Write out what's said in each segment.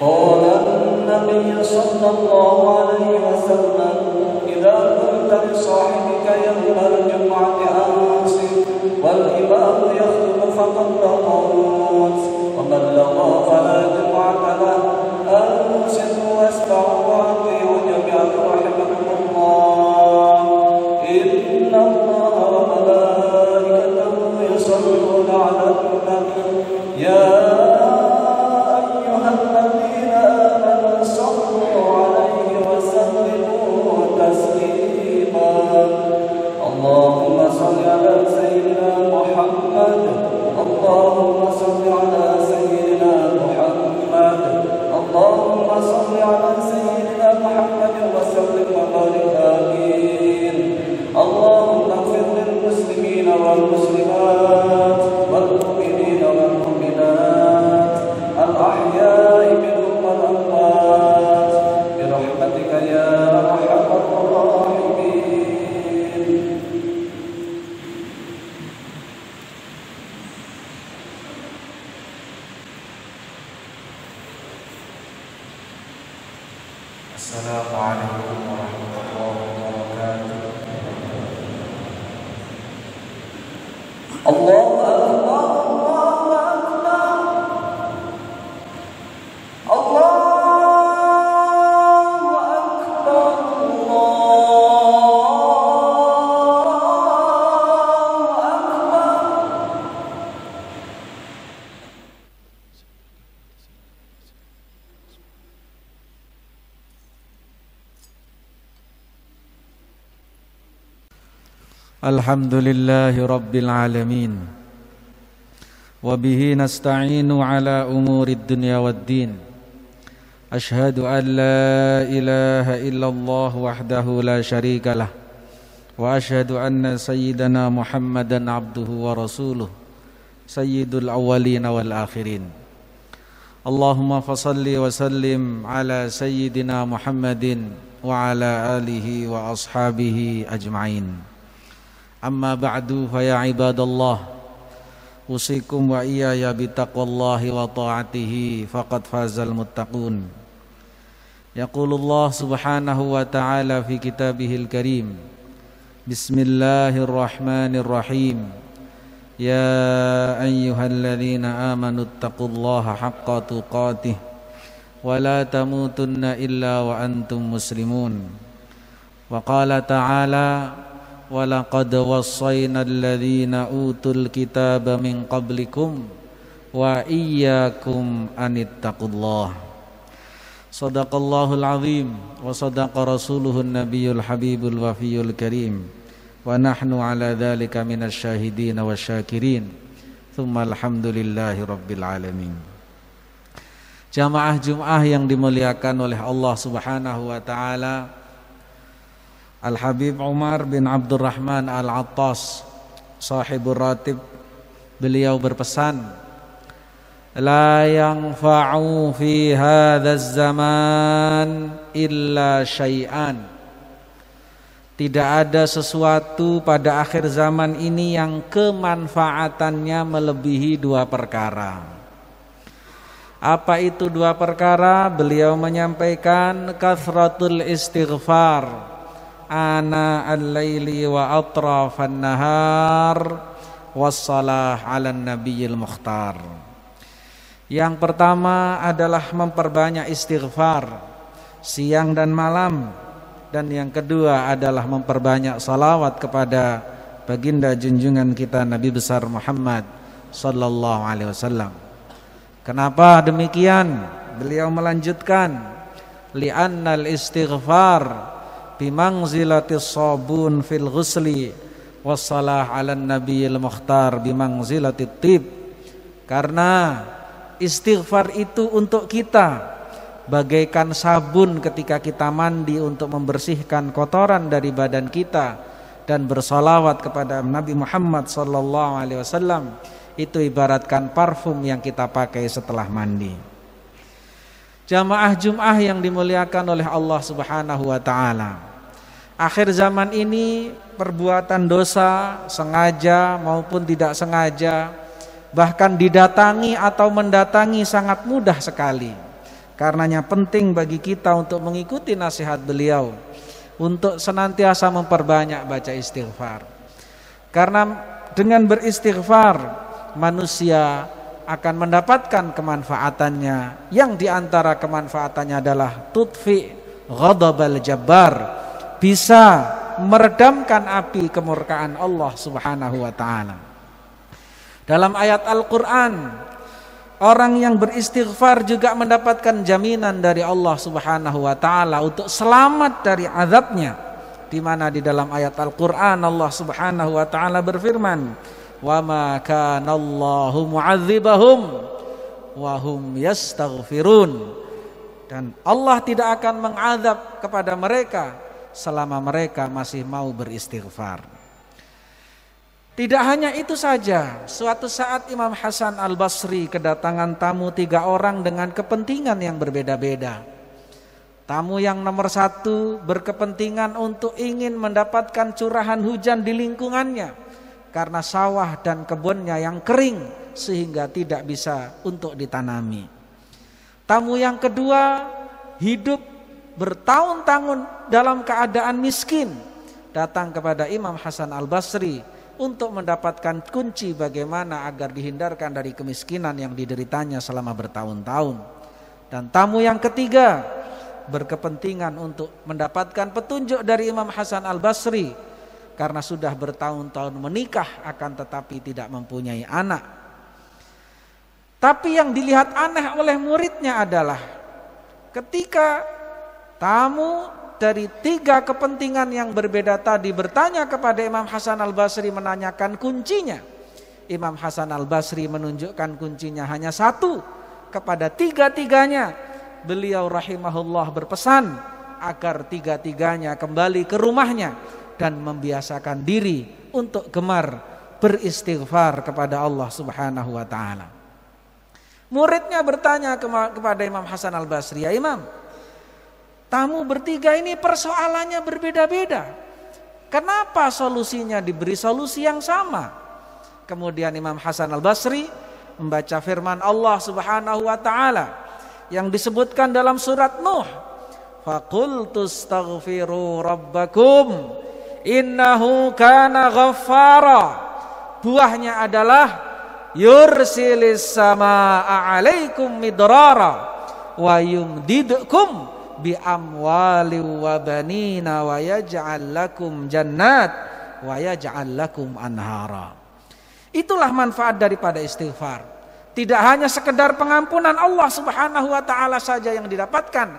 قال النبي صلى الله عليه وسلم إذا قلت لصاحبك يوم الجمعة أنصت والإمام يخطب فقد لغوت ومن لغى فلا جمعة له أنصتوا واسمعوا وأطيعوا جميعا رحمكم الله إن الله وملائكته يصلون على النبي يا أيها الذين آمنوا صلوا عليه وسلموا تسليما اللهم صل على سيدنا محمد اللهم صل على سيدنا محمد اللهم صل على سيدنا محمد وسلم وبارك آمين اللهم اغفر للمسلمين والمسلمات والمؤمنين والمؤمنات الأحياء منهم والأموات برحمتك يا أرحم الراحمين. Assalamualaikum warahmatullahi wabarakatuh. Allahu Akbar, Allahu Akbar, Allahu Akbar, Allahu Akbar. Alhamdulillahi Rabbil Alamin Wabihi nasta'inu ala umurid dunya waddin Ashhadu an la ilaha illallah wahdahu la sharika lah Wa ashhadu anna sayyidana Muhammadan abduhu wa rasuluh Sayyidul awwalin wal akhirin Allahumma fasalli wa sallim ala sayyidina Muhammadin Wa ala alihi wa ashabihi ajma'in Amma ba'du fa ya ibadallah usikum wa iyaya bitaqwallahi wa ta'atihi faqad fazal muttaqun. Yaqulullah subhanahu wa ta'ala fi kitabihil karim. Bismillahirrahmanirrahim. Ya ayyuhalladzina amanu taqullaha haqqa tuqatih wa la tamutunna illa wa antum muslimun. Wa qala ta'ala وَلَقَدْ وَصَّيْنَا الَّذِينَ أُوتُوا الْكِتَابَ مِنْ قَبْلِكُمْ وَإِيَّاكُمْ أَنِ اتَّقُوا اللَّهَ صدق الله العظيم وصدق رسوله النبي الحبيب الوفي الكريم ونحن على ذلك من الشاهدين والشاكرين ثم الحمد لله رب العالمين. Jamaah Jum'ah yang dimuliakan oleh Allah Subhanahu wa taala, Al-Habib Umar bin Abdurrahman Al-Attas Sahibur Ratib, beliau berpesan, La yanfa'u fi hadzal zaman illa syai'an. Tidak ada sesuatu pada akhir zaman ini yang kemanfaatannya melebihi dua perkara. Apa itu dua perkara? Beliau menyampaikan kathratul istighfar ana al-laili wa atrafan nahar wassalah ala nabiyil mukhtar. Yang pertama adalah memperbanyak istighfar siang dan malam, dan yang kedua adalah memperbanyak salawat kepada baginda junjungan kita Nabi besar Muhammad sallallahu alaihi wasallam. Kenapa demikian? Beliau melanjutkan, li'annal istighfar bimangzilatis sabun fil ghusli wassalah ala nabiyil mukhtar bimangzilatit tib. Karena istighfar itu untuk kita bagaikan sabun ketika kita mandi untuk membersihkan kotoran dari badan kita, dan bersalawat kepada Nabi Muhammad sallallahu alaihi wasallam itu ibaratkan parfum yang kita pakai setelah mandi. Jamaah Jum'ah yang dimuliakan oleh Allah Subhanahu wa taala, akhir zaman ini perbuatan dosa sengaja maupun tidak sengaja, bahkan didatangi atau mendatangi sangat mudah sekali. Karenanya penting bagi kita untuk mengikuti nasihat beliau, untuk senantiasa memperbanyak baca istighfar. Karena dengan beristighfar manusia akan mendapatkan kemanfaatannya, yang diantara kemanfaatannya adalah tudfi ghadabal jabbar, bisa meredamkan api kemurkaan Allah Subhanahu wa taala. Dalam ayat Al-Qur'an, orang yang beristighfar juga mendapatkan jaminan dari Allah Subhanahu wa taala untuk selamat dari azabnya, di mana di dalam ayat Al-Qur'an Allah Subhanahu wa taala berfirman, "Wa ma kana Allahu mu'adzibahum wa hum yastaghfirun." Dan Allah tidak akan mengazab kepada mereka selama mereka masih mau beristighfar. Tidak hanya itu saja, suatu saat Imam Hasan Al-Basri kedatangan tamu 3 orang dengan kepentingan yang berbeda-beda. Tamu yang nomor 1 berkepentingan untuk ingin mendapatkan curahan hujan di lingkungannya, karena sawah dan kebunnya yang kering sehingga tidak bisa untuk ditanami. Tamu yang kedua hidup bertahun-tahun dalam keadaan miskin, datang kepada Imam Hasan Al-Basri untuk mendapatkan kunci bagaimana agar dihindarkan dari kemiskinan yang dideritanya selama bertahun-tahun. Dan tamu yang ketiga berkepentingan untuk mendapatkan petunjuk dari Imam Hasan Al-Basri, karena sudah bertahun-tahun menikah akan tetapi tidak mempunyai anak. Tapi yang dilihat aneh oleh muridnya adalah ketika tamu dari 3 kepentingan yang berbeda tadi bertanya kepada Imam Hasan Al-Basri menanyakan kuncinya, Imam Hasan Al-Basri menunjukkan kuncinya hanya 1 kepada 3-tiganya. Beliau rahimahullah berpesan agar 3-tiganya kembali ke rumahnya dan membiasakan diri untuk gemar beristighfar kepada Allah Subhanahu wa taala. Muridnya bertanya kepada Imam Hasan Al-Basri, "Ya Imam, tamu bertiga ini persoalannya berbeda-beda. Kenapa solusinya diberi solusi yang sama?" Kemudian Imam Hasan Al-Basri membaca firman Allah Subhanahu wa taala yang disebutkan dalam surat Nuh, "Faqultu astaghfiru rabbakum innahu kana ghaffara." Buahnya adalah yursilis samaa'a 'alaikum midrara wa yumdidkum bi amwali wa banina wa yaj'al lakum jannat wa yaj'al lakum anhara. Itulah manfaat daripada istighfar. Tidak hanya sekedar pengampunan Allah Subhanahu wa taala saja yang didapatkan,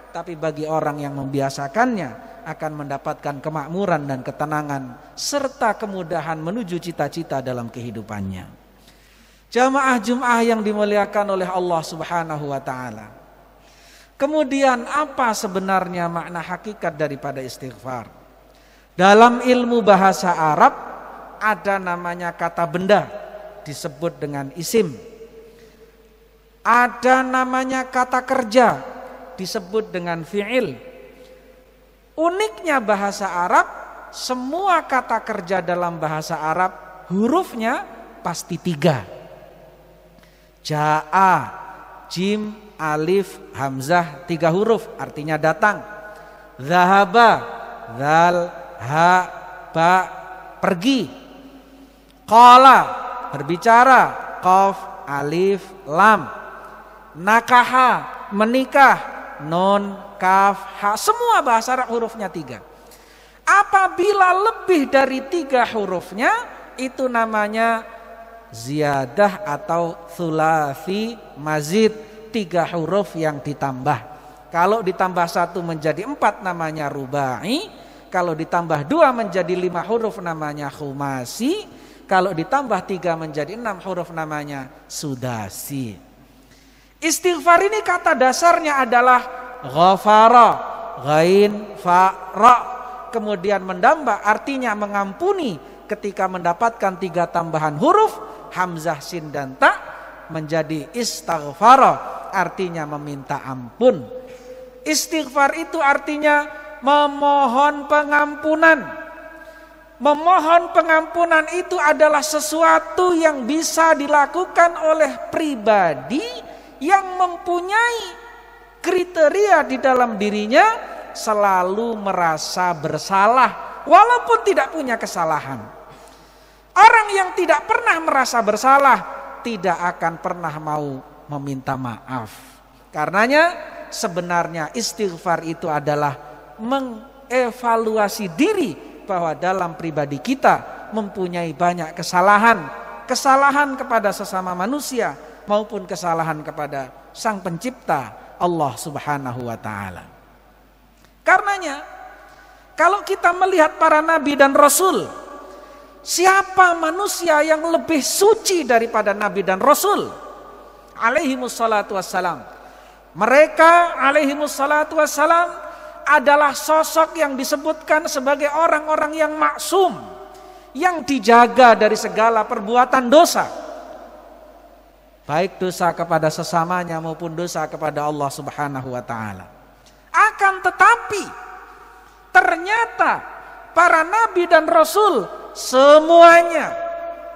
tapi bagi orang yang membiasakannya akan mendapatkan kemakmuran dan ketenangan serta kemudahan menuju cita-cita dalam kehidupannya. Jamaah Jum'ah yang dimuliakan oleh Allah Subhanahu wa taala. Kemudian apa sebenarnya makna hakikat daripada istighfar? Dalam ilmu bahasa Arab ada namanya kata benda disebut dengan isim. Ada namanya kata kerja disebut dengan fi'il. Uniknya bahasa Arab, semua kata kerja dalam bahasa Arab hurufnya pasti 3. Ja'a, jim, alif, hamzah, 3 huruf artinya datang. Zahaba, zal, ha, ba, pergi. Qala, berbicara, qaf, alif, lam. Nakaha, menikah, nun, kaf, ha, semua bahasa Arab hurufnya 3. Apabila lebih dari 3 hurufnya, itu namanya ziyadah atau thulathi mazid, 3 huruf yang ditambah. Kalau ditambah 1 menjadi 4 namanya rubai. Kalau ditambah 2 menjadi 5 huruf namanya khumasi. Kalau ditambah 3 menjadi 6 huruf namanya sudasi. Istighfar ini kata dasarnya adalah ghafara, ghain, fa, ra. Kemudian mendambah artinya mengampuni ketika mendapatkan 3 tambahan huruf hamzah, sin dan ta menjadi istaghfara, artinya meminta ampun. Istighfar itu artinya memohon pengampunan. Memohon pengampunan itu adalah sesuatu yang bisa dilakukan oleh pribadi yang mempunyai kriteria di dalam dirinya selalu merasa bersalah walaupun tidak punya kesalahan. Orang yang tidak pernah merasa bersalah tidak akan pernah mau meminta maaf. Karenanya sebenarnya istighfar itu adalah mengevaluasi diri bahwa dalam pribadi kita mempunyai banyak kesalahan. Kesalahan kepada sesama manusia maupun kesalahan kepada Sang Pencipta Allah Subhanahu wa taala. Karenanya kalau kita melihat para nabi dan rasul, siapa manusia yang lebih suci daripada nabi dan rasul? Alaihimussalatu wassalam. Mereka alaihimussalatu wassalam adalah sosok yang disebutkan sebagai orang-orang yang maksum, yang dijaga dari segala perbuatan dosa, baik dosa kepada sesamanya maupun dosa kepada Allah Subhanahu wa taala. Akan tetapi ternyata para nabi dan rasul semuanya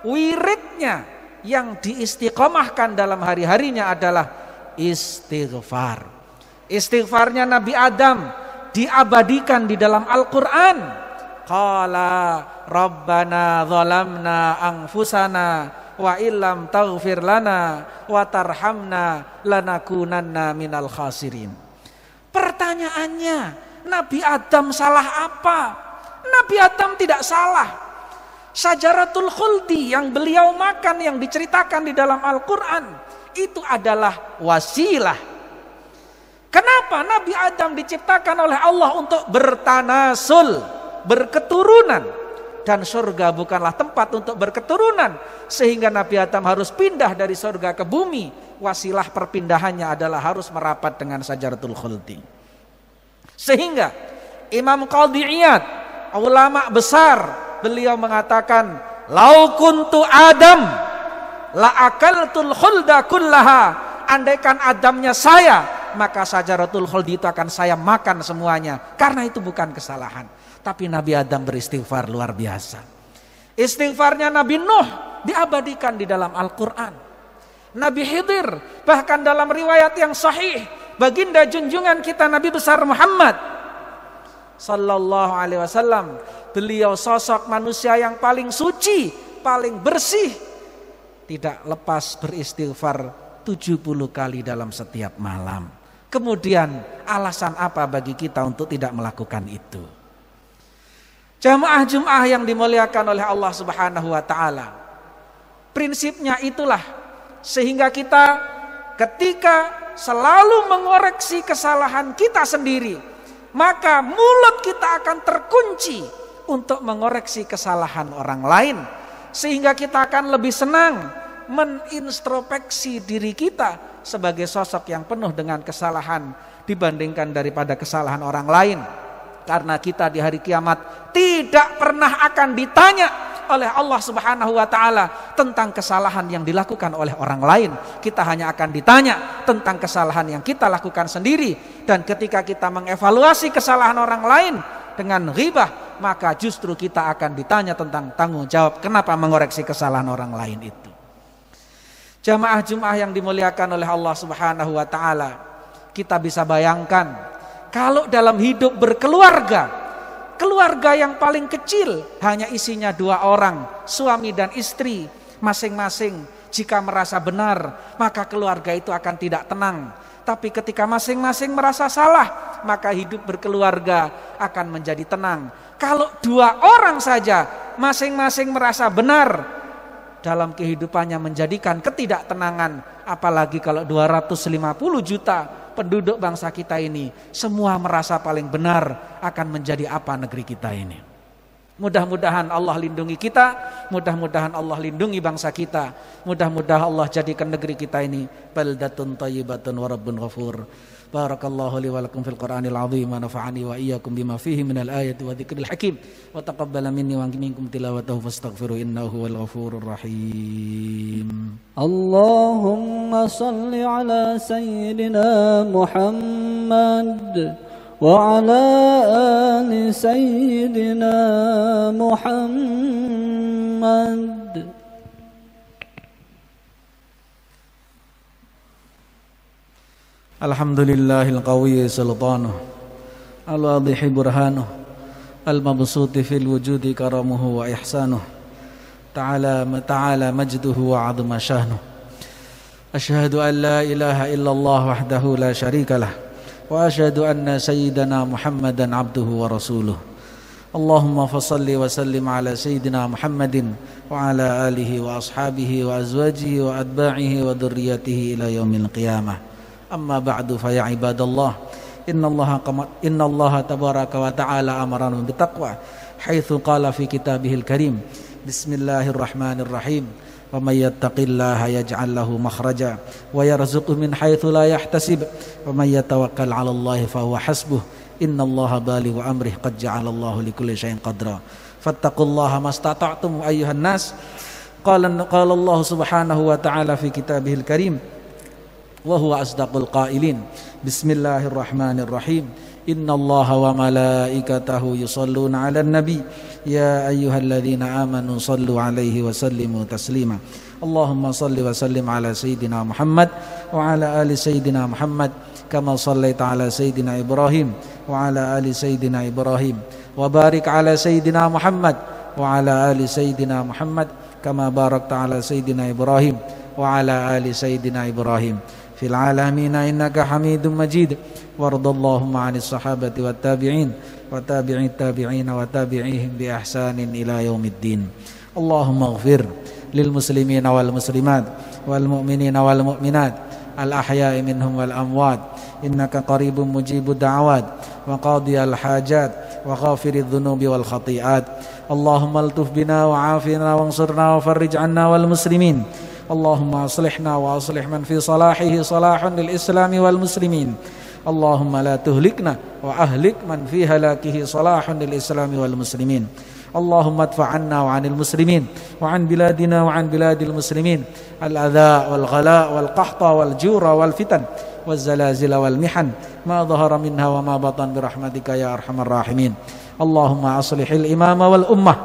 wiridnya yang diistiqomahkan dalam hari-harinya adalah istighfar. Istighfarnya Nabi Adam diabadikan di dalam Al-Quran. Qala Rabbana zalamna anfusana wa illam taghfir lana wa tarhamna lanakunanna minal khasirin. Pertanyaannya, Nabi Adam salah apa? Nabi Adam tidak salah. Syajaratul khuldi yang beliau makan, yang diceritakan di dalam Al-Quran, itu adalah wasilah. Kenapa Nabi Adam diciptakan oleh Allah untuk bertanasul, berketurunan, dan surga bukanlah tempat untuk berketurunan, sehingga Nabi Adam harus pindah dari surga ke bumi. Wasilah perpindahannya adalah harus merapat dengan Syajaratul khuldi. Sehingga Imam Qadhi Iyad, ulama besar, beliau mengatakan, lau kuntu Adam la akaltul khulda kullaha. Andaikan Adamnya saya, maka Syajaratul khuldi itu akan saya makan semuanya. Karena itu bukan kesalahan. Tapi Nabi Adam beristighfar luar biasa. Istighfarnya Nabi Nuh diabadikan di dalam Al-Quran. Nabi Khidir, bahkan dalam riwayat yang sahih, baginda junjungan kita Nabi besar Muhammad sallallahu alaihi wasallam, beliau sosok manusia yang paling suci, paling bersih, tidak lepas beristighfar 70 kali dalam setiap malam. Kemudian alasan apa bagi kita untuk tidak melakukan itu? Jamaah Jum'ah yang dimuliakan oleh Allah Subhanahu wa taala, prinsipnya itulah, sehingga kita ketika selalu mengoreksi kesalahan kita sendiri, maka mulut kita akan terkunci untuk mengoreksi kesalahan orang lain, sehingga kita akan lebih senang menintrospeksi diri kita sebagai sosok yang penuh dengan kesalahan dibandingkan daripada kesalahan orang lain. Karena kita di hari kiamat tidak pernah akan ditanya oleh Allah Subhanahu wa taala tentang kesalahan yang dilakukan oleh orang lain. Kita hanya akan ditanya tentang kesalahan yang kita lakukan sendiri. Dan ketika kita mengevaluasi kesalahan orang lain dengan ghibah, maka justru kita akan ditanya tentang tanggung jawab kenapa mengoreksi kesalahan orang lain itu. Jamaah Jum'ah yang dimuliakan oleh Allah Subhanahu wa taala, kita bisa bayangkan kalau dalam hidup berkeluarga, keluarga yang paling kecil hanya isinya 2 orang, suami dan istri, masing-masing jika merasa benar, maka keluarga itu akan tidak tenang. Tapi ketika masing-masing merasa salah, maka hidup berkeluarga akan menjadi tenang. Kalau 2 orang saja masing-masing merasa benar, dalam kehidupannya menjadikan ketidaktenangan, apalagi kalau 250 juta penduduk bangsa kita ini semua merasa paling benar, akan menjadi apa negeri kita ini. Mudah-mudahan Allah lindungi kita, mudah-mudahan Allah lindungi bangsa kita, mudah-mudahan Allah jadikan negeri kita ini baldatun thayyibatun wa rabbun ghafur. Barakallahu li wa lakum fil Qur'anil azim wa nafa'ani wa iyyakum bima fihi minal ayati wa dzikril hakim wa taqabbala minni wa minkum tilawatahu fastaghfiru innahu huwal ghafurur rahim. Allahumma salli ala sayyidina Muhammad wa ala ali sayyidina Muhammad. Alhamdulillahil qawiyyi sultanuh, al-wadhihi burhanuh, al-mabsuti fil wujudi karamuhu wa ihsanuh, ta'ala majduhu wa 'azma syahnuh. Asyhadu an la ilaha illallah wahdahu la syarikalah, wa asyhadu anna sayyidana Muhammadan abduhu wa rasuluh. Allahumma fassalli wa sallim ala sayyidina Muhammadin wa ala alihi wa ashabihi wa azwajihi wa atba'ihi wa dhurriyyatihi ila yaumil qiyamah. Amma ba'du, fa ya ibadallah, innallaha tabaraka wa ta'ala amarana bittaqwa haitsu qala fi kitabihil karim, bismillahirrahmanirrahim, wa may yattaqillaha yaj'al lahu makhraja wa yarzuqhu min haitsu la yahtasib, wa may yatawakkal 'alallahi fa huwa hasbuh, innallaha balighu amrih, qad ja'alallahu likulli syai'in qadra, fattaqullaha mastata'tum ayyuhan nas. Qala Allah subhanahu wa ta'ala fi kitabihil karim, wa huwa asdaqul qailin, bismillahirrahmanirrahim, innallaha wa malaikatahu yusholluna 'alan nabi, ya ayyuhalladzina amanu shallu 'alaihi wa sallimu taslima. Allahumma shalli wa sallim ala sayyidina Muhammad wa ala ali sayyidina Muhammad kama shallaita ala sayyidina Ibrahim wa ala ali sayyidina Ibrahim, wa barik ala sayyidina Muhammad wa ala ali sayyidina Muhammad kama barakta ala sayyidina Ibrahim wa ala ali sayyidina Ibrahim fil alamin innaka Hamidum Majid. Wardallahumma 'anis sahabati wat tabi'in wa tabi'it tabi'in wa tabi'ihim bi ihsanin ila yaumiddin. Allahumma ighfir lil muslimina wal muslimat wal mu'minina wal mu'minat al ahya'i minhum wal amwat, innaka qaribun mujibud da'awat wa qadiyal hajat wa ghafiridh dhunubi wal khati'at. Allahumma altuf bina wa afina wansurna wa farrij 'anna wal muslimin. Allahumma aslihna wa aslih man fi salahihi salahun lil islami wal muslimin. Allahumma la tuhlikna wa ahlik man fi halakihi salahun lil islami wal muslimin. Allahumma adfa' 'anna wa 'anil muslimin wa 'an biladina wa 'an biladil muslimin al-adha wal ghala wal qahta wal jura wal fitan wal zalazila wal mihan ma dhahara minha wa ma batan bi rahmatika ya arhamar rahimin. Allahumma aslihil imama wal ummah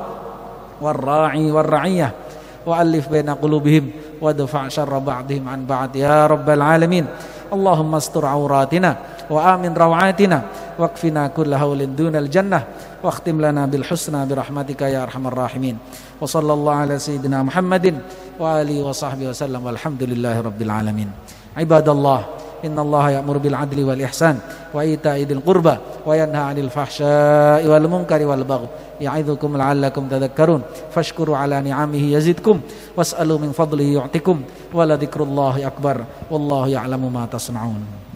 wal ra'i wal ra'iyah wa alif baina qulubihim wa dafa' syarra ba'dihim an ba'd ya rabbal alamin. Allahumma astur auratina wa amin rawatina waqfina kulla haulin dunal jannah waqtim lana bil husna bi rahmatika ya arhamar rahimin. Wa sallallahu ala sayyidina Muhammadin wa alihi wa sahbihi wa sallam, walhamdulillahi rabbil alamin. Ibadallah, innallaha ya'muru bil adli wal ihsan wa ita'i dzil qurba wa yanha 'anil fahsya'i wal munkari wal baghi ya'idzukum la'allakum tadhakkarun. Fashkuru 'ala ni'amihi yazidkum was'alu min fadlihi yu'tikum wa la dzikrullahi akbar wallahu ya'lamu ma tasna'un.